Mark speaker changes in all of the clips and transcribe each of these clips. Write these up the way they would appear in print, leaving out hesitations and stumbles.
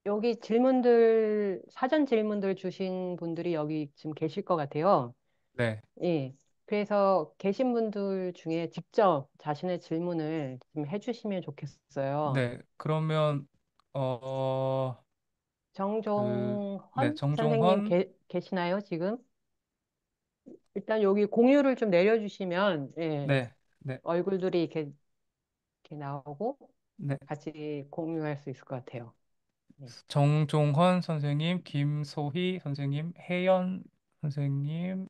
Speaker 1: 여기 질문들, 사전 질문들 주신 분들이 여기 지금 계실 것 같아요.
Speaker 2: 네,
Speaker 1: 예. 그래서 계신 분들 중에 직접 자신의 질문을 좀 해주시면 좋겠어요.
Speaker 2: 네. 그러면 어,
Speaker 1: 정종헌 선생님
Speaker 2: 정종헌,
Speaker 1: 계시나요, 지금? 일단 여기 공유를 좀 내려주시면, 예,
Speaker 2: 네, 네,
Speaker 1: 얼굴들이 이렇게 나오고
Speaker 2: 네.
Speaker 1: 같이 공유할 수 있을 것 같아요. 네.
Speaker 2: 정종헌 선생님, 김소희 선생님, 혜연 선생님,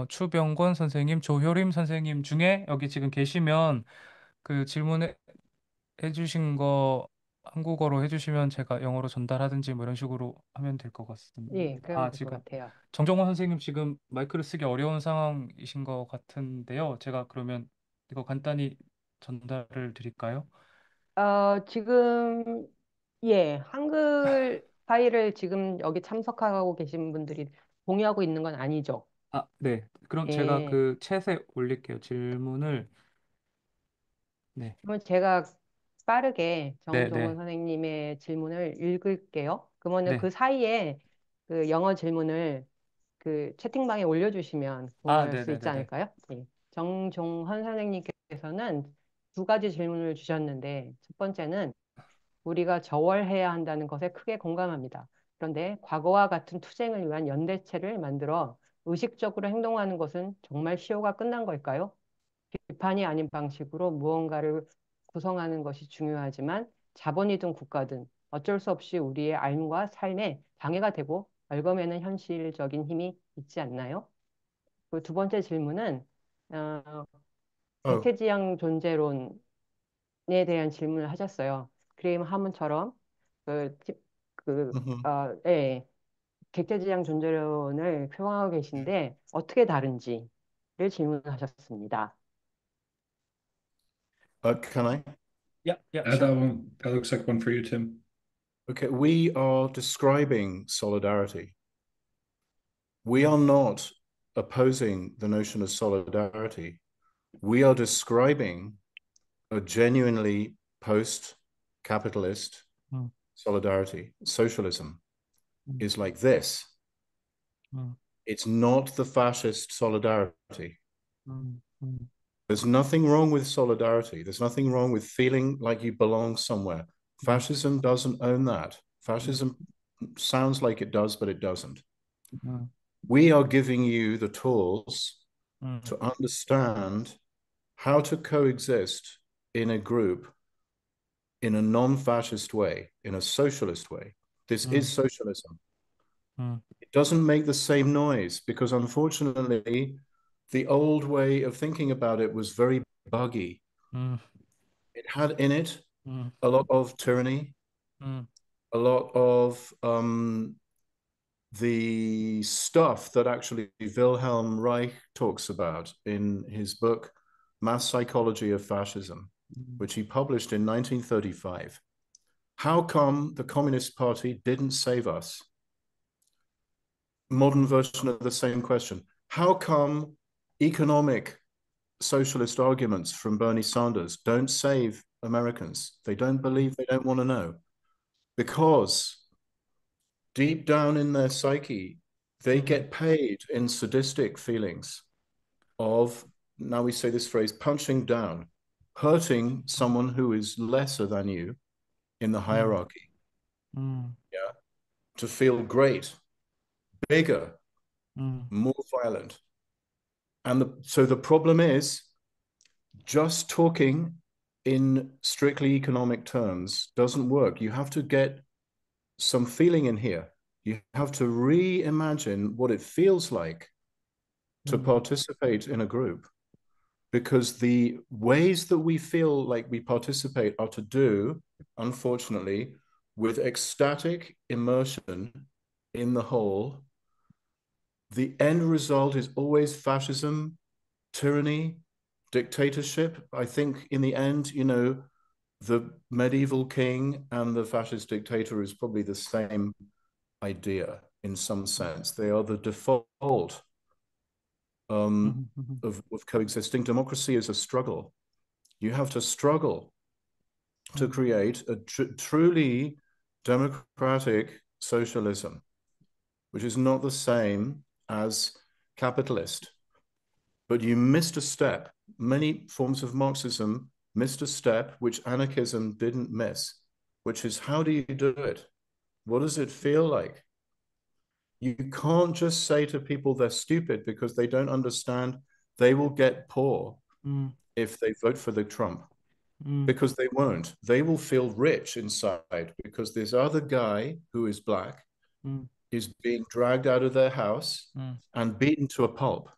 Speaker 2: 추병권 선생님, 조효림 선생님 중에 여기 지금 계시면 그 질문해 주신 거 한국어로 해주시면 제가 영어로 전달하든지 뭐 이런 식으로 하면 될 것
Speaker 1: 예,
Speaker 2: 같습니다.
Speaker 1: 그러면
Speaker 2: 아,
Speaker 1: 될 것
Speaker 2: 지금
Speaker 1: 같아요.
Speaker 2: 정정원 선생님 지금 마이크를 쓰기 어려운 상황이신 것 같은데요. 제가 그러면 이거 간단히 전달을 드릴까요?
Speaker 1: 지금, 예, 한글 파일을 지금 여기 참석하고 계신 분들이 공유하고 있는 건 아니죠.
Speaker 2: 아, 네. 그럼 제가
Speaker 1: 예,
Speaker 2: 그 챗에 올릴게요. 질문을. 네.
Speaker 1: 그러면 제가 빠르게
Speaker 2: 네,
Speaker 1: 정종훈
Speaker 2: 네.
Speaker 1: 선생님의 질문을 읽을게요. 그러면은 그
Speaker 2: 네.
Speaker 1: 사이에 그 영어 질문을 그 채팅방에 올려주시면
Speaker 2: 아,
Speaker 1: 공유할
Speaker 2: 네,
Speaker 1: 수
Speaker 2: 네,
Speaker 1: 있지
Speaker 2: 네, 네.
Speaker 1: 않을까요? 예. 정종헌 선생님께서는 두 가지 질문을 주셨는데, 첫 번째는 우리가 저월해야 한다는 것에 크게 공감합니다. 그런데 과거와 같은 투쟁을 위한 연대체를 만들어 의식적으로 행동하는 것은 정말 시효가 끝난 걸까요? 비판이 아닌 방식으로 무언가를 구성하는 것이 중요하지만 자본이든 국가든 어쩔 수 없이 우리의 삶과 삶에 방해가 되고 얽어매는 현실적인 힘이 있지 않나요? 그 두 번째 질문은 어,
Speaker 2: Oh.
Speaker 1: 객체지향 존재론에 대한 질문을 하셨어요. 그레임 하문처럼 그, 티-
Speaker 2: Mhm.
Speaker 1: 예, 객체지향 존재론을 표방하고 계신데 어떻게 다른지를 질문하셨습니다.
Speaker 3: Can I?
Speaker 2: Yeah, yeah, sure.
Speaker 4: That looks like one for you, Tim.
Speaker 3: Okay, we are describing solidarity. We are not opposing the notion of solidarity. We are describing a genuinely post capitalist
Speaker 2: Mm,
Speaker 3: solidarity. Socialism
Speaker 2: mm,
Speaker 3: is like this.
Speaker 2: mm,
Speaker 3: It's not the fascist solidarity.
Speaker 2: mm, mm,
Speaker 3: There's nothing wrong with solidarity. There's nothing wrong with feeling like you belong somewhere.
Speaker 2: mm,
Speaker 3: Fascism doesn't own that.
Speaker 2: mm,
Speaker 3: Fascism sounds like it does, but it doesn't.
Speaker 2: mm,
Speaker 3: We are giving you the tools
Speaker 2: mm,
Speaker 3: to understand how to coexist in a group in a non fascist way, in a socialist way. This is
Speaker 2: mm,
Speaker 3: socialism.
Speaker 2: mm,
Speaker 3: It doesn't make the same noise because, unfortunately, the old way of thinking about it was very buggy.
Speaker 2: mm,
Speaker 3: It had in it
Speaker 2: mm,
Speaker 3: a lot of tyranny,
Speaker 2: mm,
Speaker 3: a lot of the stuff that actually Wilhelm Reich talks about in his book, Mass Psychology of Fascism,
Speaker 2: mm,
Speaker 3: which he published in 1935. How come the Communist Party didn't save us? Modern
Speaker 2: mm,
Speaker 3: version of the same question. How come economic socialist arguments from Bernie Sanders don't save Americans? They don't believe, they don't want to know. Because deep down in their psyche, they
Speaker 2: mm,
Speaker 3: get paid in sadistic feelings of, now we say this phrase, punching down, hurting someone who is lesser than you in the
Speaker 2: mm,
Speaker 3: hierarchy,
Speaker 2: mm,
Speaker 3: yeah, to feel great, bigger,
Speaker 2: mm,
Speaker 3: more violent. And so the problem is just talking in strictly economic terms doesn't work. You have to get some feeling in here. You have to reimagine what it feels like to
Speaker 2: mm,
Speaker 3: participate in a group because the ways that we feel like we participate are to do, unfortunately, with ecstatic immersion in the whole. The end result is always fascism, tyranny, dictatorship. I think in the end, the medieval king and the fascist dictator is probably the same idea in some sense. They are the default
Speaker 2: mm, mm,
Speaker 3: of coexisting. Democracy is a struggle. You have to struggle to
Speaker 2: mm,
Speaker 3: create a truly democratic socialism, which is not the same as capitalist. But you missed a step. Many forms of Marxism missed a step which anarchism didn't miss, which is how do you do it? What does it feel like? You can't just say to people they're stupid because they don't understand they will get poor
Speaker 2: 음,
Speaker 3: if they vote for the Trump.
Speaker 2: 음,
Speaker 3: Because they won't. They will feel rich inside because this other guy who is black
Speaker 2: 음,
Speaker 3: is being dragged out of their house
Speaker 2: 음,
Speaker 3: and beaten to a pulp.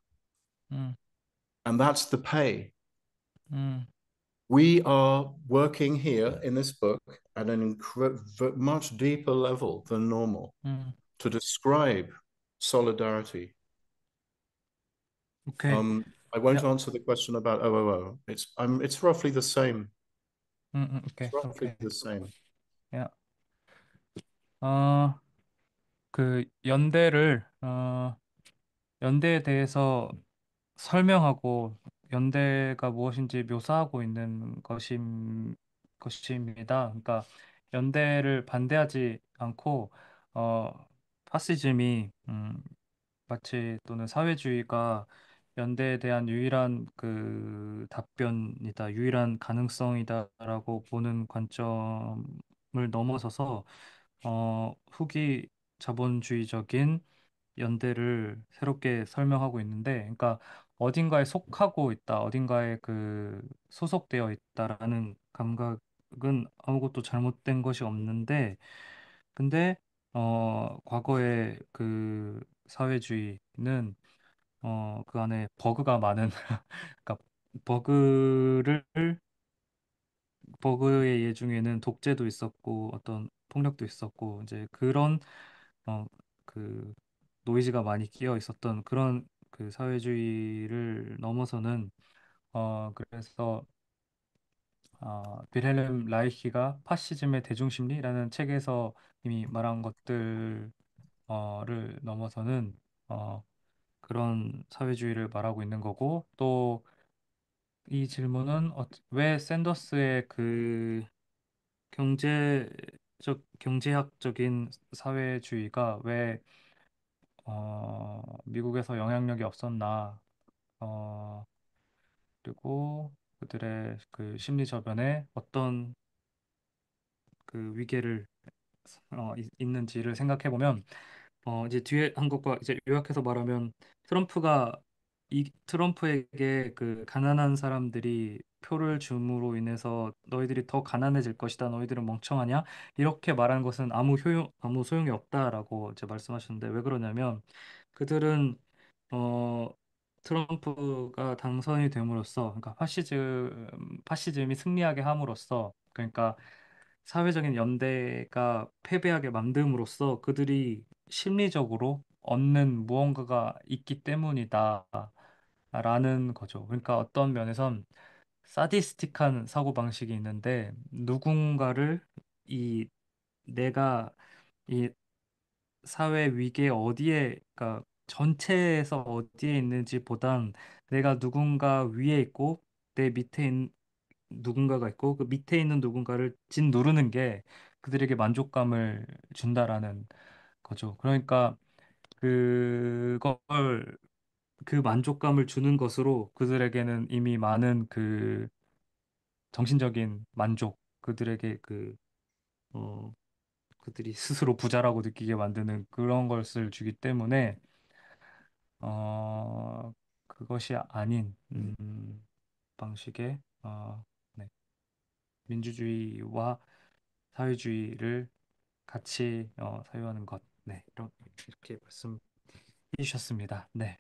Speaker 2: 음,
Speaker 3: And that's the pay.
Speaker 2: 음,
Speaker 3: We are working here in this book at an much deeper level than normal
Speaker 2: 음.
Speaker 3: to describe solidarity.
Speaker 2: 오케이.
Speaker 3: I won't
Speaker 2: 야,
Speaker 3: answer the question about OOO. It's roughly the same.
Speaker 2: 오케이,
Speaker 3: It's roughly
Speaker 2: 오케이.
Speaker 3: the same.
Speaker 2: 야, 어, 그 연대에 대해서 설명하고 연대가 무엇인지 묘사하고 있는 것입니다. 그러니까 연대를 반대하지 않고 파시즘이 마치 또는 사회주의가 연대에 대한 유일한 그 답변이다, 유일한 가능성이다라고 보는 관점을 넘어서서 후기 자본주의적인 연대를 새롭게 설명하고 있는데, 그러니까 어딘가에 속하고 있다, 어딘가에 그 소속되어 있다라는 감각은 아무것도 잘못된 것이 없는데, 근데 과거의 그 사회주의는 그 안에 버그가 많은, 그러니까 버그를 버그의 예 중에는 독재도 있었고 어떤 폭력도 있었고 이제 그런 어 그 노이즈가 많이 끼어 있었던 그런 그 사회주의를 넘어서는 그래서 빌헬름 라이히가 파시즘의 대중심리라는 책에서 이미 말한 것들을 넘어서는 어 그런 사회주의를 말하고 있는 거고, 또 이 질문은 왜 샌더스의 그 경제학적인 사회주의가 왜 미국에서 영향력이 없었나, 어, 그리고 그들의 그 심리 저변에 어떤 그 위계를 있는지를 생각해 보면, 이제 뒤에 한 것과 이제 요약해서 말하면, 트럼프가 트럼프에게 그 가난한 사람들이 표를 줌으로 인해서 너희들이 더 가난해질 것이다, 너희들은 멍청하냐, 이렇게 말한 것은 아무 소용이 없다라고 이제 말씀하셨는데, 왜 그러냐면 그들은 어 트럼프가 당선이 됨으로써, 그러니까 파시즘이 승리하게 함으로써, 그러니까 사회적인 연대가 패배하게 만듦으로써 그들이 심리적으로 얻는 무언가가 있기 때문이다라는 거죠. 그러니까 어떤 면에선 사디스틱한 사고방식이 있는데, 누군가를 이 내가 이 사회 위계 어디에, 그러니까 전체에서 어디에 있는지 보단 내가 누군가 위에 있고 내 밑에 누군가가 있고 그 밑에 있는 누군가를 짓누르는 게 그들에게 만족감을 준다라는 거죠. 그러니까 그걸 그 만족감을 주는 것으로 그들에게는 이미 많은 그 정신적인 만족, 그들에게 어, 그들이 스스로 부자라고 느끼게 만드는 그런 것을 주기 때문에 그것이 아닌 방식의 네, 민주주의와 사회주의를 같이 사유하는 것. 네, 이렇게 말씀해 주셨습니다. 네.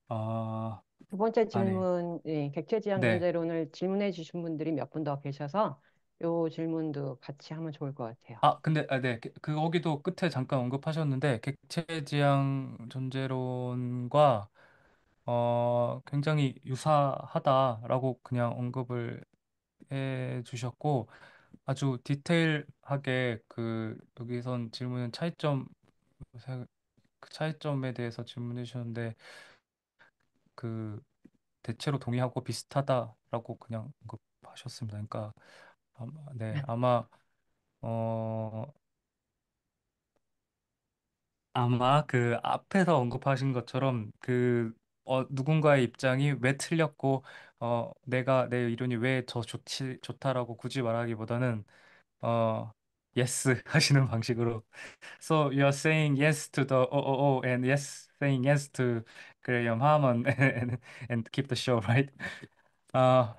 Speaker 2: 어,
Speaker 1: 두 번째
Speaker 2: 네.
Speaker 1: 질문, 예, 객체지향
Speaker 2: 네.
Speaker 1: 존재론을 질문해 주신 분들이 몇 분 더 계셔서 요 질문도 같이 하면 좋을 것 같아요.
Speaker 2: 근데 네. 거기도 끝에 잠깐 언급하셨는데 객체지향 존재론과 굉장히 유사하다라고 그냥 언급을 해 주셨고, 아주 디테일하게 그 여기선 질문은 그 차이점에 대해서 질문해 주셨는데, 그 대체로 동의하고 비슷하다라고 그냥 언급하셨습니다. 그러니까 네, 아마 어 아마 그 앞에서 언급하신 것처럼 그 누군가의 입장이 왜 틀렸고 내가 내 이론이 왜 더 좋다라고 굳이 말하기보다는 어 yes 하시는 방식으로 So you're saying yes to the OOO and yes saying yes to Graham Harmon and keep the show, right? 아,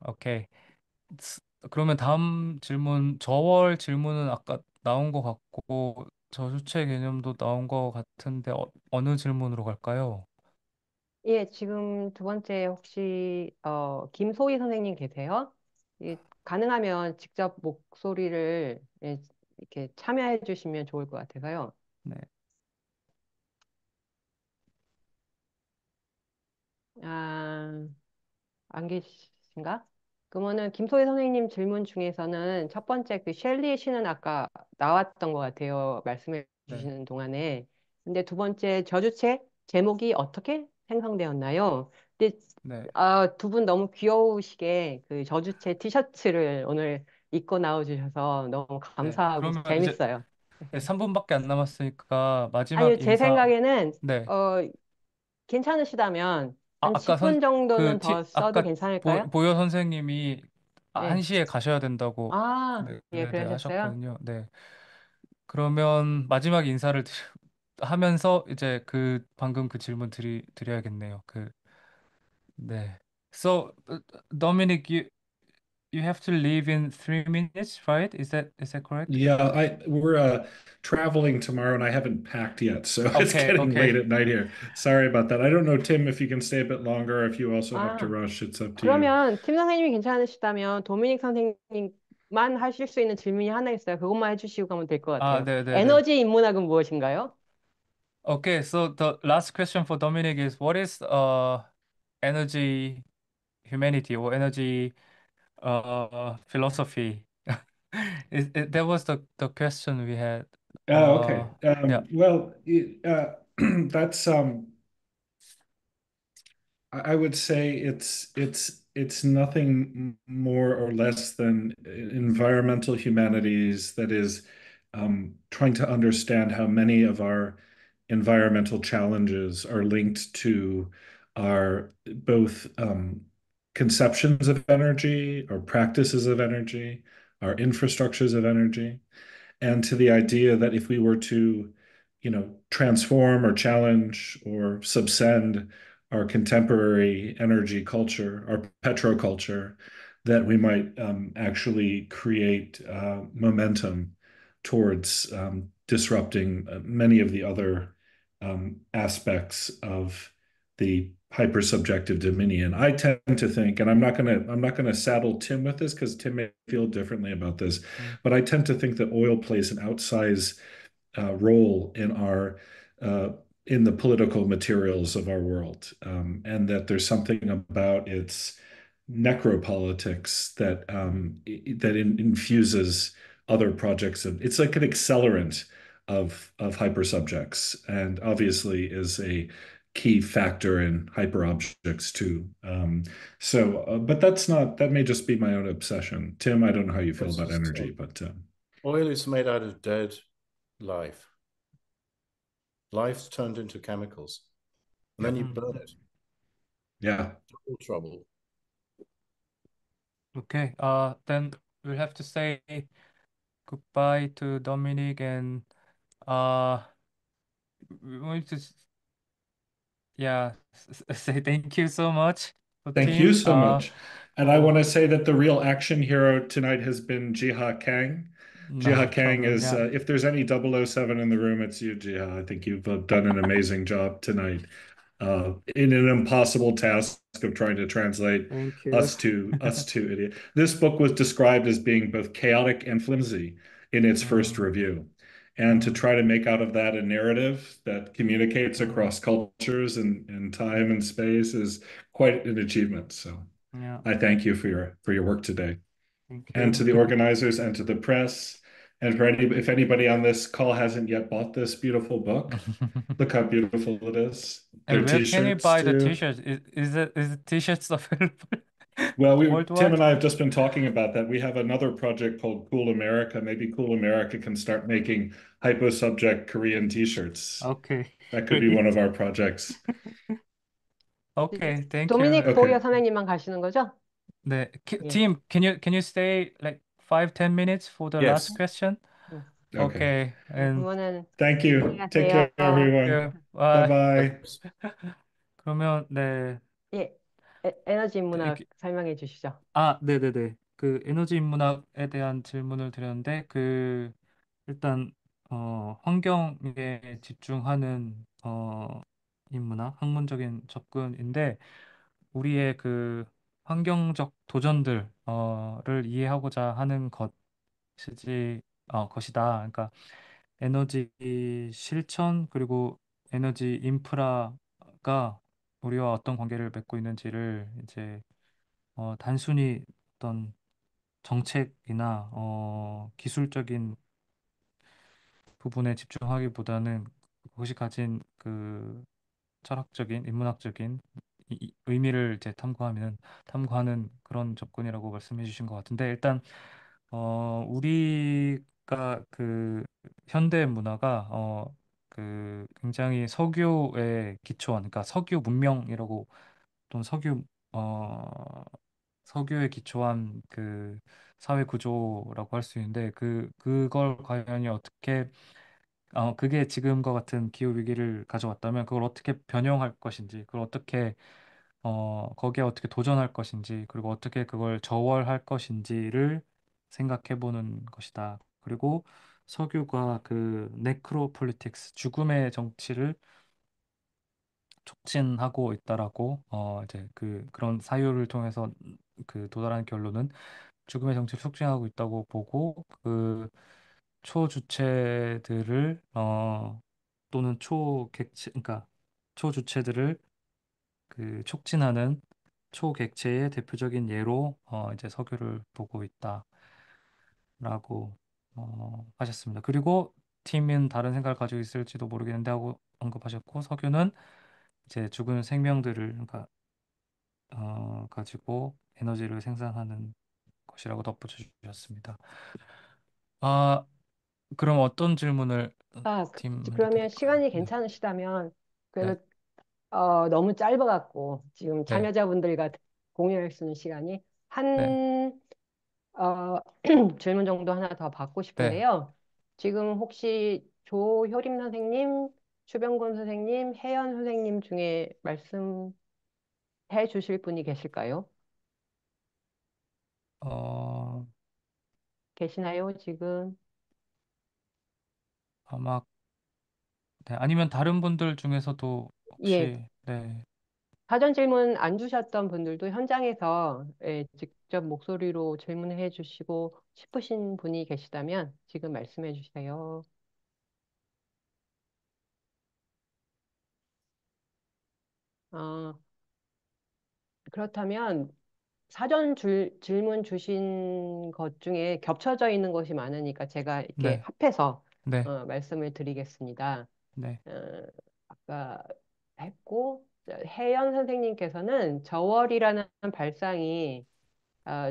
Speaker 2: 오케이. 그러면 다음 질문, 저월 질문은 아까 나온 것 같고 저주체 개념도 나온 것 같은데 어느 질문으로 갈까요?
Speaker 1: 예, 지금 두 번째 혹시 김소희 선생님 계세요? 예, 가능하면 직접 목소리를 예, 이렇게 참여해 주시면 좋을 것 같아서요.
Speaker 2: 네.
Speaker 1: 아, 안 계신가? 그러면은 김소희 선생님 질문 중에서는 첫 번째 그 셸리 시는 아까 나왔던 것 같아요. 말씀해
Speaker 2: 네.
Speaker 1: 주시는 동안에. 근데 두 번째 저주체 제목이 어떻게 생성되었나요? 근데
Speaker 2: 네.
Speaker 1: 두 분 너무 귀여우시게 그 저주체 티셔츠를 오늘 입고 나와주셔서 너무
Speaker 2: 네.
Speaker 1: 감사하고
Speaker 2: 그러면 이제
Speaker 1: 재밌어요.
Speaker 2: 3분밖에 안 남았으니까
Speaker 1: 아니요,
Speaker 2: 마지막
Speaker 1: 제
Speaker 2: 인사.
Speaker 1: 생각에는
Speaker 2: 네.
Speaker 1: 괜찮으시다면 한
Speaker 2: 아까
Speaker 1: 10분 정도는 더 써도
Speaker 2: 아까
Speaker 1: 괜찮을까요?
Speaker 2: 보여 선생님이
Speaker 1: 네.
Speaker 2: 1시에 가셔야 된다고
Speaker 1: 예,
Speaker 2: 네,
Speaker 1: 그러셨어요?
Speaker 2: 하셨거든요. 네. 그러면 마지막 인사를 하면서 이제 그 방금 그 질문 드려야겠네요. 네. So, Dominic, you have to leave in 3 minutes, right? Is that correct?
Speaker 4: Yeah, we're traveling tomorrow and I haven't packed yet, so it's
Speaker 2: Okay,
Speaker 4: getting late
Speaker 2: okay.
Speaker 4: at night here. Sorry about that. I don't know, Tim, if you can stay a bit longer, or if you also have to
Speaker 1: 아,
Speaker 4: rush, it's up to you.
Speaker 1: 그러면 팀 선생님이 괜찮으시다면 도미닉 선생님만 하실 수 있는 질문이 하나 있어요. 그것만 해주시고 가면 될 것
Speaker 2: 아,
Speaker 1: 같아요.
Speaker 2: 네, 네, 네.
Speaker 1: 에너지 인문학은 무엇인가요?
Speaker 2: Okay, so the last question for Dominic is what is energy humanity or energy philosophy? That was the question we had.
Speaker 4: Oh, okay.
Speaker 2: Yeah.
Speaker 4: Well, that's I would say it's nothing more or less than environmental humanities that is trying to understand how many of our environmental challenges are linked to our both conceptions of energy, our practices of energy, our infrastructures of energy, and to the idea that if we were to, transform or challenge or subsend our contemporary energy culture, our petroculture, that we might actually create momentum towards disrupting many of the other aspects of the hypersubjective dominion. I tend to think, and I'm not gonna saddle Tim with this because Tim may feel differently about this,
Speaker 2: Mm.
Speaker 4: but I tend to think that oil plays an outsized role in our uh, in the political materials of our world, and that there's something about its necropolitics that infuses other projects, and it's like an accelerant of hypersubjects, and obviously is a key factor in hyperobjects too. But that may just be my own obsession. Tim, I don't know how you feel
Speaker 3: It's
Speaker 4: about
Speaker 3: just,
Speaker 4: energy, but
Speaker 3: oil is made out of dead life. Life's turned into chemicals, and
Speaker 4: yeah,
Speaker 3: then you burn it.
Speaker 4: yeah.
Speaker 3: Double trouble.
Speaker 2: Okay. Then we'll have to say goodbye to Dominic and uh we want to yeah say thank you so much for
Speaker 4: Thank you
Speaker 2: team.
Speaker 4: so much. And I
Speaker 2: For
Speaker 4: want to say that the real action hero tonight has been Jiha Kang.
Speaker 2: no
Speaker 4: Jiha Kang
Speaker 2: problem.
Speaker 4: is,
Speaker 2: Yeah.
Speaker 4: if there's any 007 in the room, it's you, Jiha. I think you've done an amazing job tonight in an impossible task of trying to translate
Speaker 2: Thank you.
Speaker 4: us to idiot. This book was described as being both chaotic and flimsy in its first
Speaker 2: Mm,
Speaker 4: review. And to
Speaker 2: mm,
Speaker 4: try to make out of that a narrative that communicates
Speaker 2: mm,
Speaker 4: across cultures and time and space is quite an achievement. So
Speaker 2: yeah.
Speaker 4: I thank you for your work today,
Speaker 2: Thank
Speaker 4: and to
Speaker 2: you.
Speaker 4: the organizers and to the press, and if anybody on this call hasn't yet bought this beautiful book, look how beautiful it is. There
Speaker 2: And
Speaker 4: are
Speaker 2: where can you
Speaker 4: t-shirts
Speaker 2: buy the
Speaker 4: too.
Speaker 2: t-shirts? Is the t-shirts available?
Speaker 4: Well, Tim
Speaker 2: Worldwide?
Speaker 4: and I have just been talking about that. We have another project called Cool America. Maybe Cool America can start making hypo subject Korean t-shirts.
Speaker 2: Okay,
Speaker 4: That could be one
Speaker 2: great.
Speaker 4: of our projects.
Speaker 2: Okay, thank you.
Speaker 1: 도미닉
Speaker 4: Okay.
Speaker 1: 보이어 선생님만 가시는 거죠?
Speaker 2: 네,
Speaker 1: 예.
Speaker 2: team, can you stay like 5-10 minutes for the last
Speaker 3: Yes.
Speaker 2: question?
Speaker 1: 음.
Speaker 4: Okay.
Speaker 2: Okay, and
Speaker 1: 그러면은
Speaker 4: Thank you. Take
Speaker 1: 안녕하세요.
Speaker 4: care, everyone.
Speaker 2: yeah, bye.
Speaker 4: Bye-bye.
Speaker 2: 그러면 네,
Speaker 1: 예. 에너지 인문학
Speaker 2: 그-
Speaker 1: 설명해 주시죠.
Speaker 2: 네네네. 그 에너지 인문학에 대한 질문을 드렸는데 일단 환경에 집중하는 인문학, 학문적인 접근인데 우리의 그 환경적 도전들 를 이해하고자 하는 것이다. 그러니까 에너지 실천 그리고 에너지 인프라가 우리와 어떤 관계를 맺고 있는지를 이제 단순히 어떤 정책이나 기술적인 부분에 집중하기보다는 그것이 가진 그 철학적인, 인문학적인 의미를 이제 탐구하는 그런 접근이라고 말씀해 주신 것 같은데 일단 우리가 그 현대 문화가 그 굉장히 석유에 기초한, 그러니까 석유 문명이라고 또는 석유에 기초한 그 사회 구조라고 할 수 있는데 그걸 과연 어떻게 그게 지금과 같은 기후 위기를 가져왔다면 그걸 어떻게 변형할 것인지, 그걸 어떻게 거기에 어떻게 도전할 것인지, 그리고 어떻게 그걸 저월할 것인지를 생각해 보는 것이다. 그리고 석유가 그 네크로폴리틱스, 죽음의 정치를 촉진하고 있다라고 이제 그런 사유를 통해서 도달한 결론은 죽음의 정치를 촉진하고 있다고 보고 초주체들을 또는 초객체 그러니까 초주체들을 촉진하는 초객체의 대표적인 예로 이제 석유를 보고 있다라고 하셨습니다. 그리고 팀은 다른 생각을 가지고 있을지도 모르겠는데 하고 언급하셨고 석유는 이제 죽은 생명들을 그러니까 가지고 에너지를 생산하는 것이라고 덧붙여 주셨습니다. 아, 그럼 어떤 질문을 팀한테
Speaker 1: 그러면
Speaker 2: 드릴까요?
Speaker 1: 시간이
Speaker 2: 네,
Speaker 1: 괜찮으시다면
Speaker 2: 네,
Speaker 1: 그래도 너무 짧아갖고 지금
Speaker 2: 네,
Speaker 1: 참여자분들과 공유할 수 있는 시간이
Speaker 2: 네,
Speaker 1: 한 질문 정도 하나 더 받고
Speaker 2: 네.
Speaker 1: 싶은데요. 지금 혹시 조효림 선생님, 추병곤 선생님, 혜연 선생님 중에 말씀해 주실 분이 계실까요?
Speaker 2: 어,
Speaker 1: 계시나요, 지금?
Speaker 2: 아마 네, 아니면 다른 분들 중에서도
Speaker 1: 예,
Speaker 2: 혹시 네,
Speaker 1: 사전 질문 안 주셨던 분들도 현장에서 직접 목소리로 질문해 주시고 싶으신 분이 계시다면 지금 말씀해 주세요. 어, 그렇다면 질문 주신 것 중에 겹쳐져 있는 것이 많으니까 제가 이렇게
Speaker 2: 네,
Speaker 1: 합해서
Speaker 2: 네,
Speaker 1: 말씀을 드리겠습니다.
Speaker 2: 네,
Speaker 1: 어, 아까 했고, 혜연 선생님께서는 저월이라는 발상이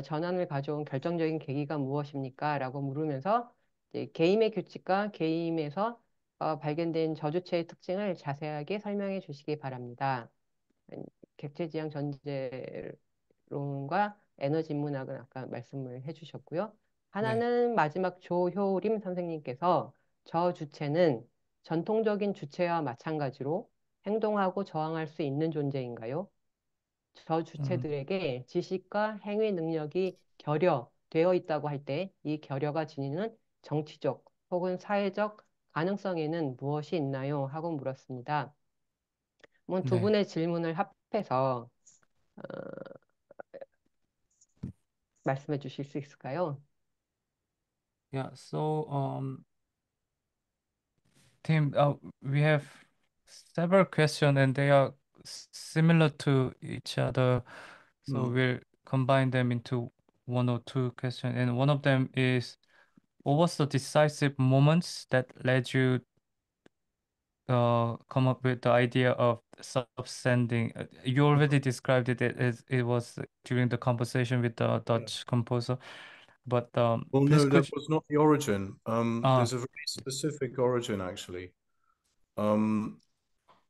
Speaker 1: 전환을 가져온 결정적인 계기가 무엇입니까? 라고 물으면서 이제 게임의 규칙과 게임에서 발견된 저주체의 특징을 자세하게 설명해 주시기 바랍니다. 객체지향 전제론과 에너지 인문학은 아까 말씀을 해주셨고요.
Speaker 2: 네,
Speaker 1: 하나는 마지막 조효림 선생님께서 저주체는 전통적인 주체와 마찬가지로 행동하고 저항할 수 있는 존재인가요? 저
Speaker 2: 음,
Speaker 1: 주체들에게 지식과 행위 능력이 결여되어 있다고 할 때 이 결여가 지니는 정치적 혹은 사회적 가능성에는 무엇이 있나요? 하고 물었습니다. 한번 두
Speaker 2: 네.
Speaker 1: 분의 질문을 합해서 말씀해 주실 수 있을까요?
Speaker 2: Yeah, so Tim, we have several questions and they are similar to each other. So
Speaker 3: Hmm.
Speaker 2: we'll combine them into one or two questions. And one of them is, what was the decisive moments that led you come up with the idea of substanding. You already described it as it was during the conversation with the Dutch composer, but
Speaker 3: Well,
Speaker 2: please
Speaker 3: no, that
Speaker 2: could you,
Speaker 3: was not the origin.
Speaker 2: ah
Speaker 3: There's a very specific origin, actually. Um,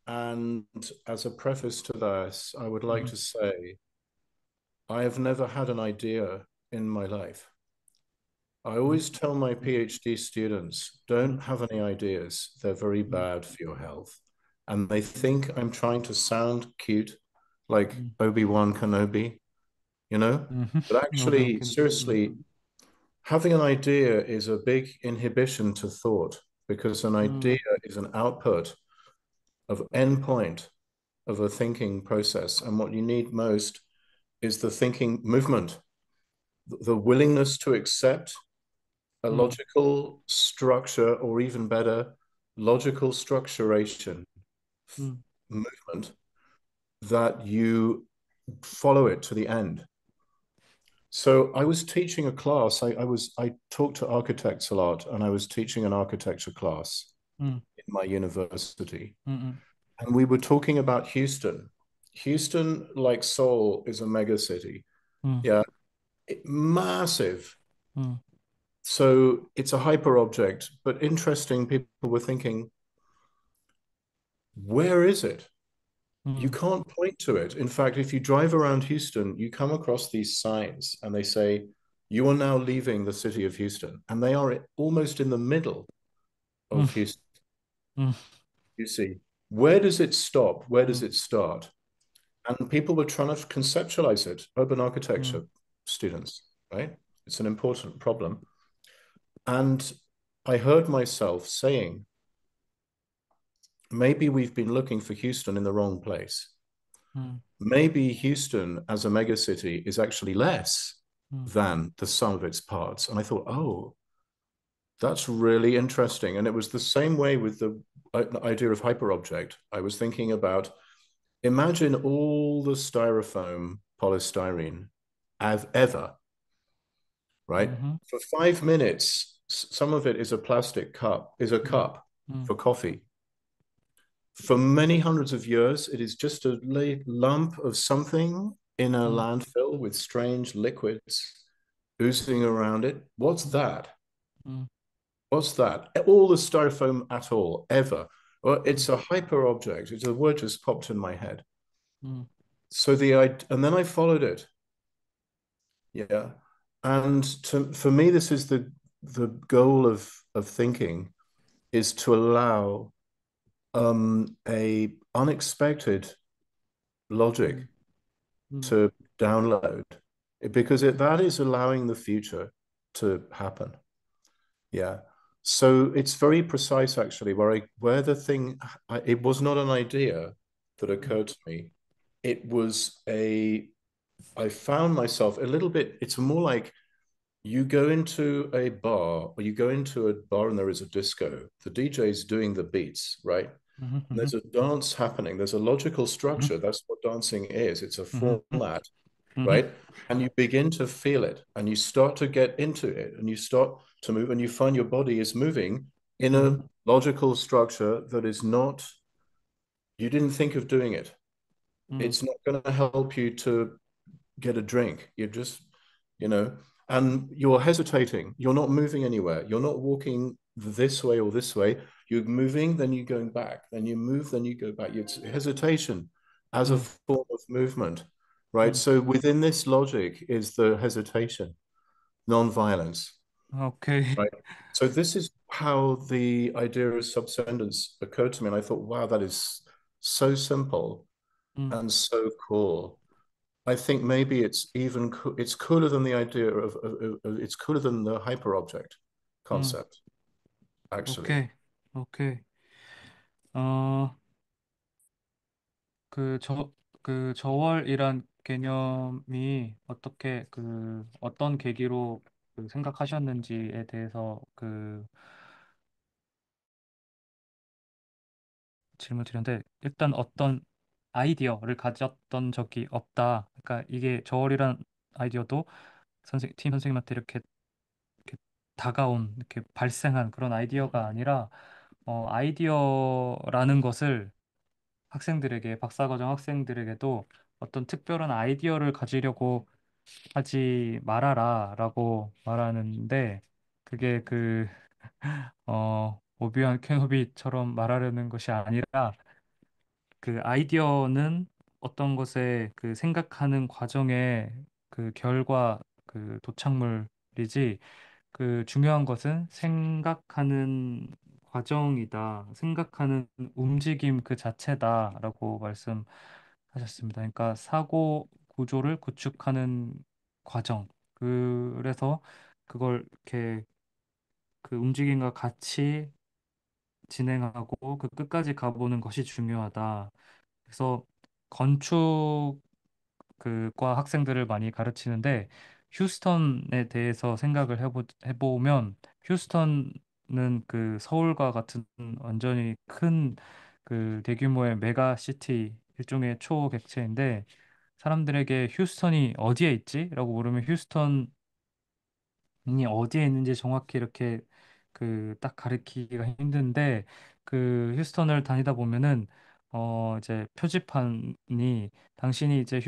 Speaker 3: and as a preface to this, I would like
Speaker 2: mhm,
Speaker 3: to say I have never had an idea in my life. I
Speaker 2: mhm,
Speaker 3: always tell my PhD students,
Speaker 2: mhm,
Speaker 3: don't have any ideas. They're very
Speaker 2: mhm,
Speaker 3: bad for your health. And they think I'm trying to sound cute, like
Speaker 2: mhm,
Speaker 3: Obi-Wan Kenobi, you know?
Speaker 2: mhm.
Speaker 3: But
Speaker 2: Obi-Wan
Speaker 3: actually,
Speaker 2: Kenobi.
Speaker 3: seriously, having an idea is a big inhibition to thought because an
Speaker 2: Mm,
Speaker 3: idea is an output of endpoint of a thinking process. And what you need most is the thinking movement, the willingness to accept a
Speaker 2: mm,
Speaker 3: logical structure, or even better, logical structuration
Speaker 2: mm,
Speaker 3: movement that you follow it to the end. So I was teaching a class. I talked to architects a lot, and I was teaching an architecture class
Speaker 2: mm,
Speaker 3: in my university.
Speaker 2: mm,
Speaker 3: And we were talking about Houston. Houston, like Seoul, is a mega city.
Speaker 2: mm,
Speaker 3: Yeah, massive.
Speaker 2: mm,
Speaker 3: So it's a hyper object, but interesting. People were thinking, where is it? You
Speaker 2: mm,
Speaker 3: can't point to it. In fact, if you drive around Houston, you come across these signs and they say, you are now leaving the city of Houston. And they are almost in the middle
Speaker 2: mm,
Speaker 3: of Houston.
Speaker 2: mm,
Speaker 3: You see, where does it stop? Where does
Speaker 2: mm,
Speaker 3: it start? And people were trying to conceptualize it, urban
Speaker 2: mm,
Speaker 3: architecture students, right? It's an important problem. And I heard myself saying, maybe we've been looking for Houston in the wrong place.
Speaker 2: mm,
Speaker 3: Maybe Houston as a megacity is actually less
Speaker 2: mm,
Speaker 3: than the sum of its parts. And I thought, oh, that's really interesting. And it was the same way with the idea of hyperobject. I was thinking about, imagine all the styrofoam, polystyrene I've ever, right?
Speaker 2: mhm,
Speaker 3: For 5 minutes, some of it is a plastic cup, is a
Speaker 2: mm,
Speaker 3: cup
Speaker 2: mm,
Speaker 3: for coffee. For many hundreds of years, it is just a lump of something in a
Speaker 2: mm,
Speaker 3: landfill with strange liquids oozing around it. What's that?
Speaker 2: mm,
Speaker 3: What's that? All the styrofoam at all, ever. Well,
Speaker 2: mm,
Speaker 3: it's a hyper object. It's a word just popped in my head.
Speaker 2: mm,
Speaker 3: So and then I followed it. Yeah. And for me, this is the goal of thinking, is to allow a unexpected logic
Speaker 2: mm, mm,
Speaker 3: to download, because that is allowing the future to happen. Yeah. So it's very precise, actually, where the thing, it was not an idea that
Speaker 2: mm,
Speaker 3: occurred to me. It was I found myself a little bit, it's more like you go into a bar, or you go into a bar and there is a disco. The DJ's doing the beats, right?
Speaker 2: mhm,
Speaker 3: And
Speaker 2: mhm,
Speaker 3: there's a dance happening. There's a logical
Speaker 2: mhm,
Speaker 3: structure. That's what dancing is. It's a
Speaker 2: mhm,
Speaker 3: format,
Speaker 2: mhm,
Speaker 3: right? And you begin to feel it, and you start to get into it, and you start to move, and you find your body is moving in
Speaker 2: mhm,
Speaker 3: a logical structure that is not, you didn't think of doing it.
Speaker 2: mm,
Speaker 3: It's not going to help you to get a drink. You're just, you know, and you're hesitating. You're not moving anywhere. You're not walking this way or this way. You're moving, then you're going back. Then you move, then you go back. It's hesitation as a
Speaker 2: mm,
Speaker 3: form of movement, right?
Speaker 2: mm.
Speaker 3: So within this logic is the hesitation, non-violence,
Speaker 2: Okay.
Speaker 3: right? So this is how the idea of subsendence occurred to me. And I thought, wow, that is so simple
Speaker 2: Mm,
Speaker 3: and so cool. I think maybe it's even it's cooler than the idea it's cooler than the hyperobject
Speaker 2: mm,
Speaker 3: concept, actually.
Speaker 2: 오케이. 오케이. 어, 그 저월이란 개념이 어떻게 어떤 계기로 생각하셨는지에 대해서 질문 드렸는데 일단 어떤 아이디어를 가졌던 적이 없다. 그러니까 이게 저월이란 아이디어도 팀 선생님한테 이렇게 다가온 이렇게 발생한 그런 아이디어가 아니라 아이디어라는 것을 학생들에게, 박사과정 학생들에게도 어떤 특별한 아이디어를 가지려고 하지 말아라라고 말하는데, 그게 오비완 케노비처럼 말하려는 것이 아니라, 그 아이디어는 어떤 것에 그 생각하는 과정의 그 결과, 그 도착물이지, 그 중요한 것은 생각하는 과정이다. 생각하는 움직임 그 자체다라고 말씀하셨습니다. 그러니까 사고 구조를 구축하는 과정. 그래서 그걸 이렇게 그 움직임과 같이 진행하고 그 끝까지 가보는 것이 중요하다. 그래서 건축 그과 학생들을 많이 가르치는데, 휴스턴에 대해서 생각을 해보면, 휴스턴은 그 서울과 같은 완전히 큰 그 대규모의 메가시티, 일종의 초객체인데, 사람들에게 휴스턴이 어디에 있지? 라고 물으면 휴스턴이 어디에 있는지 정확히 이렇게 그 딱 가리키기가 힘든데, 그 휴스턴을 다니다 보면은 이제 표지판이, 당신이 이제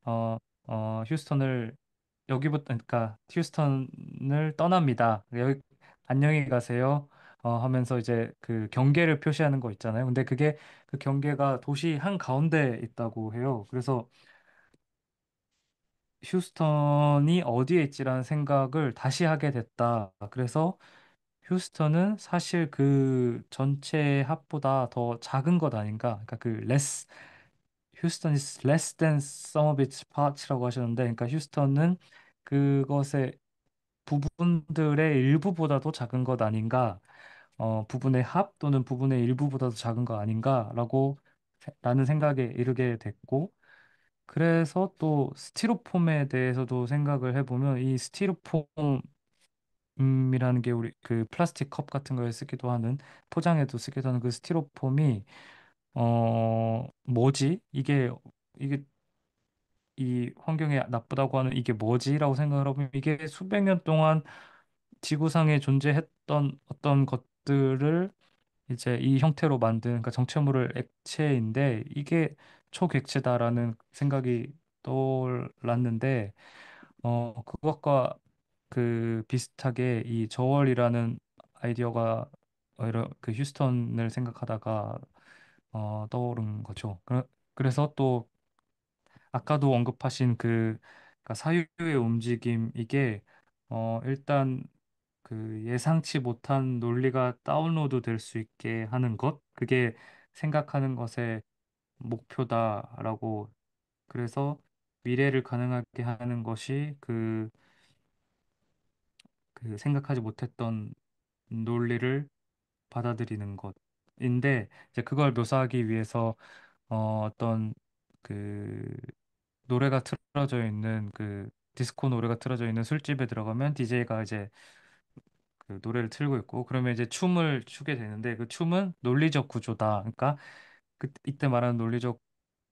Speaker 2: 어, 휴스턴을 여기부터, 그러니까 휴스턴을 떠납니다. 여기 안녕히 가세요. 하면서 이제 그 경계를 표시하는 거 있잖아요. 근데 그게 그 경계가 도시 한 가운데 있다고 해요. 그래서 휴스턴이 어디에 있지라는 생각을 다시 하게 됐다. 그래서 휴스턴은 사실 그 전체 합보다 더 작은 것 아닌가? 그러니까 그 휴스턴 is less than some of its parts라고 하셨는데, 그러니까 휴스턴은 그것의 부분들의 일부보다도 작은 것 아닌가? 부분의 합 또는 부분의 일부보다도 작은 것 아닌가라고 라는 생각에 이르게 됐고, 그래서 또 스티로폼에 대해서도 생각을 해보면, 이 스티로폼 이라는 게 우리 그 플라스틱 컵 같은 거에 쓰기도 하는, 포장에도 쓰기도 하는 그 스티로폼이 뭐지? 이게 이 환경에 나쁘다고 하는 이게 뭐지라고 생각을 해보면, 이게 수백 년 동안 지구상에 존재했던 어떤 것들을 이제 이 형태로 만든, 그러니까 정체물을 액체인데, 이게 초객체다라는 생각이 떠올랐는데, 그것과 그 비슷하게 이 저월이라는 아이디어가 그 휴스턴을 생각하다가 떠오른 거죠. 그래서 또 아까도 언급하신 그러니까 사유의 움직임, 이게 일단 그 예상치 못한 논리가 다운로드 될 수 있게 하는 것, 그게 생각하는 것의 목표다라고. 그래서 미래를 가능하게 하는 것이 그 생각하지 못했던 논리를 받아들이는 것인데, 이제 그걸 묘사하기 위해서 어떤 그 노래가 틀어져 있는 그 디스코 노래가 틀어져 있는 술집에 들어가면 DJ가 이제 그 노래를 틀고 있고, 그러면 이제 춤을 추게 되는데, 그 춤은 논리적 구조다. 그러니까 이때 말하는 논리적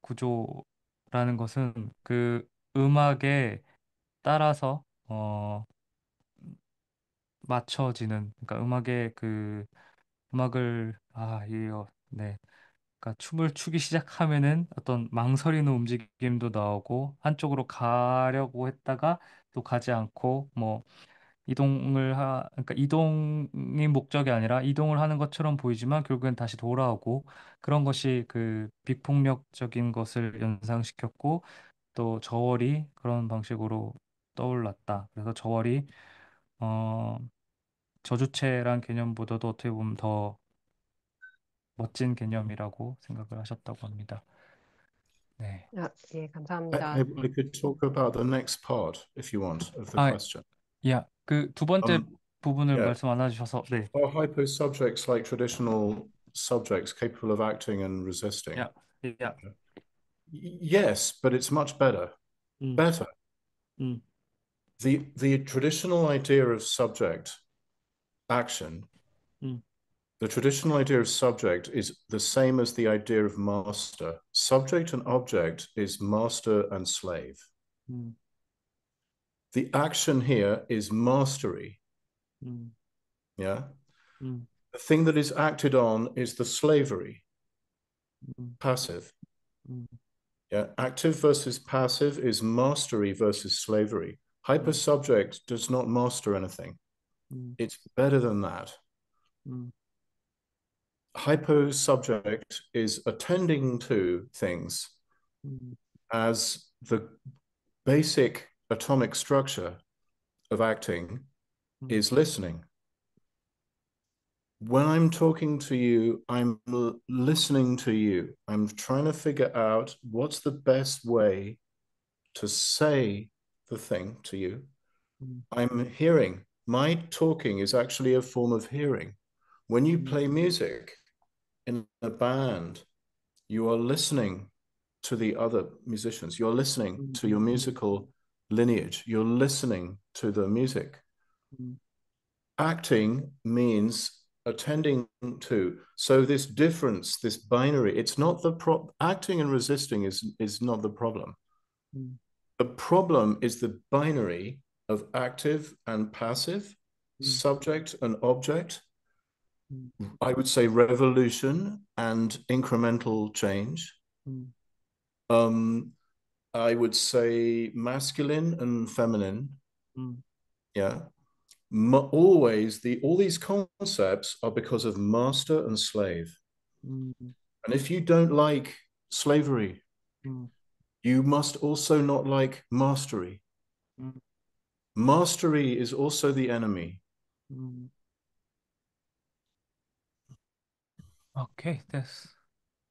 Speaker 2: 구조라는 것은 그 음악에 따라서 맞춰지는, 그러니까 음악을 이요, 네. 그러니까 춤을 추기 시작하면은 어떤 망설이는 움직임도 나오고, 한쪽으로 가려고 했다가 또 가지 않고, 뭐 그러니까 이동이 목적이 아니라 이동을 하는 것처럼 보이지만 결국엔 다시 돌아오고, 그런 것이 그 비폭력적인 것을 연상시켰고, 또 저월이 그런 방식으로 떠올랐다. 그래서 저월이 어, 저주체란 개념보다도 어떻게 보면 더 멋진 개념이라고 생각을 하셨다고 합니다. 네.
Speaker 1: 예,
Speaker 3: I
Speaker 1: 감사합니다.
Speaker 3: could talk about the next part, if you want, of the
Speaker 2: 아,
Speaker 3: question.
Speaker 2: 야, 그 두 번째 부분을
Speaker 3: Yeah.
Speaker 2: 말씀 안 해주셔서, 네.
Speaker 3: Are hypo subjects like traditional subjects capable of acting and resisting?
Speaker 2: 야, 야,
Speaker 3: Yes, but it's much better.
Speaker 2: 음,
Speaker 3: Better.
Speaker 2: 음,
Speaker 3: The traditional idea of subject action,
Speaker 2: 음,
Speaker 3: the traditional idea of subject is the same as the idea of master. Subject and object is master and slave.
Speaker 2: 음,
Speaker 3: The action here is mastery.
Speaker 2: 음,
Speaker 3: Yeah.
Speaker 2: 음,
Speaker 3: The thing that is acted on is the slavery.
Speaker 1: 음,
Speaker 3: passive.
Speaker 1: 음,
Speaker 3: Yeah, active versus passive is mastery versus slavery. Hyper
Speaker 1: 음,
Speaker 3: subject does not master anything.
Speaker 1: 음,
Speaker 3: It's better than that.
Speaker 1: 음,
Speaker 3: Hypo subject is attending to things
Speaker 1: 음,
Speaker 3: as the basic atomic structure of acting
Speaker 1: 음,
Speaker 3: is listening. When I'm talking to you, I'm listening to you. I'm trying to figure out what's the best way to say the thing to you.
Speaker 1: 음,
Speaker 3: I'm hearing. My talking is actually a form of hearing. When you
Speaker 1: 음,
Speaker 3: play music in a band, you are listening to the other musicians. You're listening
Speaker 1: 음,
Speaker 3: to your musical lineage. You're listening to the music.
Speaker 1: 음,
Speaker 3: Acting means attending to. So this difference, this binary, it's not the acting and resisting is not the problem.
Speaker 1: 음,
Speaker 3: The problem is the binary of active and passive,
Speaker 1: 음,
Speaker 3: subject and object.
Speaker 1: 음,
Speaker 3: I would say revolution and incremental change.
Speaker 1: 음,
Speaker 3: Um, I would say masculine and feminine.
Speaker 1: 음,
Speaker 3: Yeah. Always all these concepts are because of master and slave.
Speaker 1: 음,
Speaker 3: And if you don't like slavery,
Speaker 1: 음,
Speaker 3: you must also not like mastery.
Speaker 1: 음,
Speaker 3: Mastery is also the enemy.
Speaker 1: 음.
Speaker 2: 오케이, that's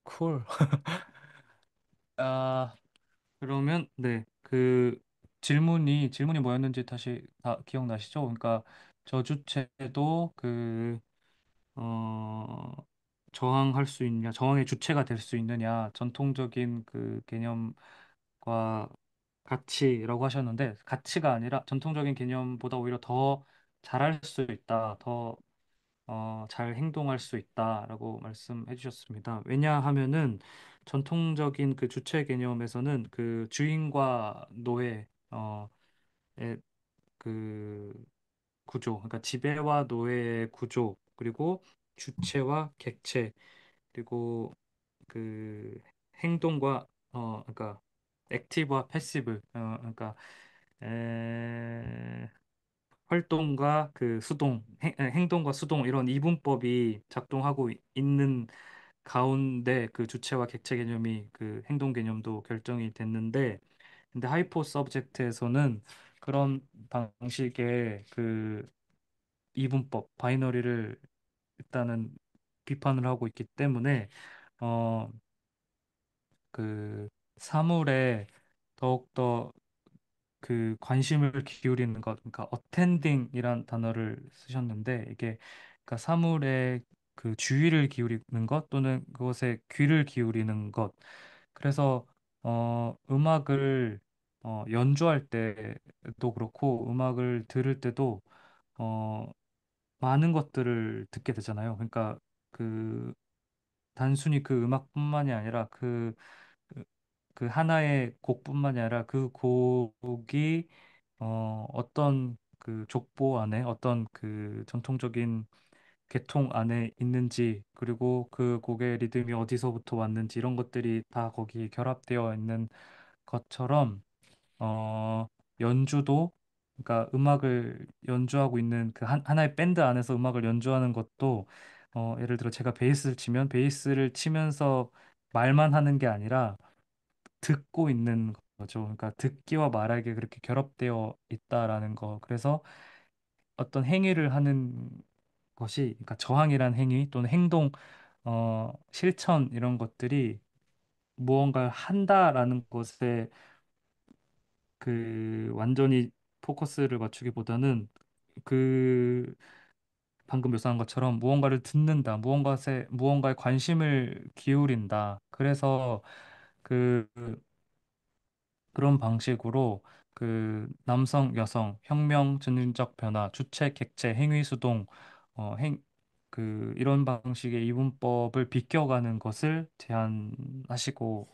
Speaker 2: cool. 아, 그러면 네, 그 질문이 뭐였는지 다시 다 기억나시죠? 그러니까 저주체도 어, 저항할 수 있냐, 저항의 주체가 될 수 있느냐, 전통적인 그 개념과 가치라고 하셨는데, 가치가 아니라 전통적인 개념보다 오히려 더 잘할 수 있다, 더 잘 행동할 수 있다라고 말씀해 주셨습니다. 왜냐하면은 전통적인 그 주체 개념에서는 그 주인과 노예, 의 그 구조, 그러니까 지배와 노예의 구조, 그리고 주체와 객체, 그리고 그 행동과 그러니까 액티브와 패시브, 그러니까 에, 활동과 그 수동, 행동과 수동 이런 이분법이 작동하고 있는 가운데 그 주체와 객체 개념이 그 행동 개념도 결정이 됐는데, 근데 하이포 서브젝트에서는 그런 방식의 그 이분법, 바이너리를 일단은 비판을 하고 있기 때문에 어, 그 사물에 더욱더 그 관심을 기울이는 것, 그러니까 어텐딩이란 단어를 쓰셨는데 이게 그러니까 사물에 그 주의를 기울이는 것 또는 그것에 귀를 기울이는 것. 그래서 음악을 연주할 때도 그렇고 음악을 들을 때도 어, 많은 것들을 듣게 되잖아요. 그러니까 그 단순히 그 음악뿐만이 아니라 그, 그 하나의 곡뿐만이 아니라 그 곡이 어떤 그 족보 안에 어떤 그 전통적인 계통 안에 있는지 그리고 그 곡의 리듬이 어디서부터 왔는지 이런 것들이 다 거기 결합되어 있는 것처럼 어, 연주도 그러니까 음악을 연주하고 있는 그 하나의 밴드 안에서 음악을 연주하는 것도 예를 들어 제가 베이스를 치면 베이스를 치면서 말만 하는 게 아니라 듣고 있는 거죠. 그러니까 듣기와 말하기 그렇게 결합되어 있다라는 거. 그래서 어떤 행위를 하는 것이 그러니까 저항이란 행위 또는 행동 실천 이런 것들이 무언가를 한다라는 것에 그 완전히 포커스를 맞추기보다는 그 방금 묘사한 것처럼 무언가를 듣는다, 무언가에 관심을 기울인다. 그래서 그 그런 방식으로 그 남성, 여성, 혁명, 전진적 변화, 주체, 객체, 행위, 수동, 이런 방식의 이분법을 비껴가는 것을 제안하시고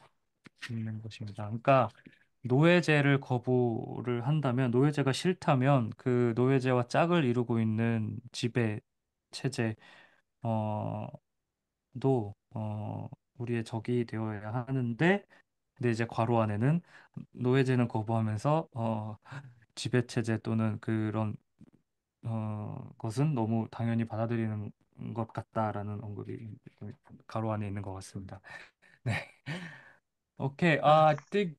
Speaker 2: 있는 것입니다. 그러니까 노예제를 거부를 한다면, 노예제가 싫다면 그 노예제와 짝을 이루고 있는 지배 체제, 도 우리의 적이 되어야 하는데, 근데 이제 괄호 안에는 노예제는 거부하면서 지배체제 또는 그런 것은 너무 당연히 받아들이는 것 같다라는 언급이 가로 안에 있는 것 같습니다. 네. Okay,
Speaker 1: 아,
Speaker 2: I think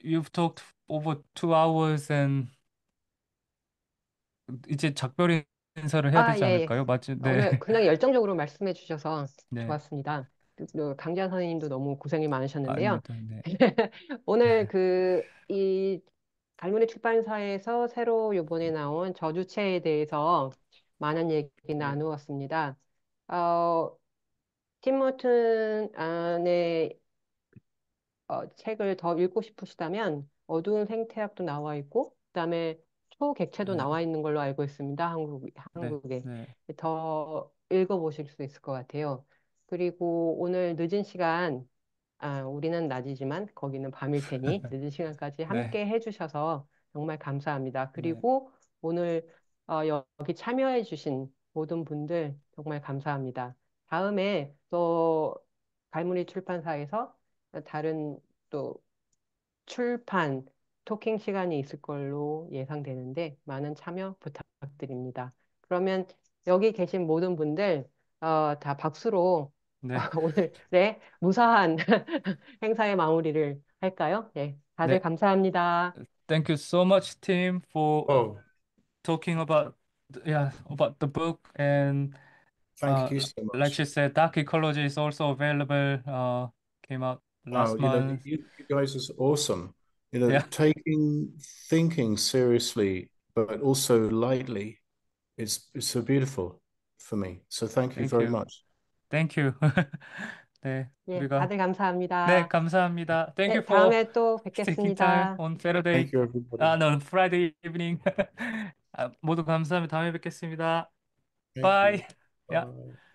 Speaker 2: you've talked over 2 hours and 이제 작별 인사를 해야 되지
Speaker 1: 예, 예.
Speaker 2: 않을까요? 맞지? 네.
Speaker 1: 오늘 굉장히 열정적으로 말씀해 주셔서
Speaker 2: 네.
Speaker 1: 좋았습니다. 강지한 선생님도 너무 고생이 많으셨는데요.
Speaker 2: 아닙니다. 네.
Speaker 1: 오늘 이 갈무리 출판사에서 새로 요번에 나온 저주체에 대해서 많은 얘기 나누었습니다. 어, 팀 모튼 안에 책을 더 읽고 싶으시다면 어두운 생태학도 나와 있고 그다음에 초객체도
Speaker 2: 네.
Speaker 1: 나와 있는 걸로 알고 있습니다.
Speaker 2: 네.
Speaker 1: 한국에
Speaker 2: 네.
Speaker 1: 더 읽어보실 수 있을 것 같아요. 그리고 오늘 늦은 시간 우리는 낮이지만 거기는 밤일 테니 늦은 시간까지
Speaker 2: 네.
Speaker 1: 함께 해주셔서 정말 감사합니다.
Speaker 2: 네.
Speaker 1: 그리고 오늘 여기 참여해주신 모든 분들 정말 감사합니다. 다음에 또 갈무리 출판사에서 다른 또 출판 토킹 시간이 있을 걸로 예상되는데 많은 참여 부탁드립니다. 그러면 여기 계신 모든 분들 다 박수로
Speaker 2: 네.
Speaker 1: 오늘의 무사한 행사의 마무리를 할까요? 네, 다들
Speaker 2: 네.
Speaker 1: 감사합니다.
Speaker 2: Thank you so much, Tim, for
Speaker 3: Oh,
Speaker 2: talking about about the book and
Speaker 3: thank you so
Speaker 2: like
Speaker 3: much.
Speaker 2: she said, Dark Ecology is also available. Came out
Speaker 3: Wow,
Speaker 2: last month.
Speaker 3: you guys are awesome.
Speaker 2: Yeah.
Speaker 3: Taking thinking seriously, but also lightly, it's so beautiful for me. So thank you
Speaker 2: Thank
Speaker 3: very
Speaker 2: you.
Speaker 3: much.
Speaker 2: Thank you. 네,
Speaker 1: 예,
Speaker 2: 우리가
Speaker 1: 다들
Speaker 2: 네,
Speaker 1: 감사합니다.
Speaker 2: 감사합니다. Thank you
Speaker 1: 네,
Speaker 2: for
Speaker 1: 다음에 또
Speaker 2: taking time
Speaker 1: 뵙겠습니다.
Speaker 2: on Saturday.
Speaker 3: Thank you, everybody.
Speaker 2: No, Friday evening. 모두 감사합니다. 다음에 뵙겠습니다.
Speaker 3: Thank you.
Speaker 2: Bye. Yeah.
Speaker 3: Bye.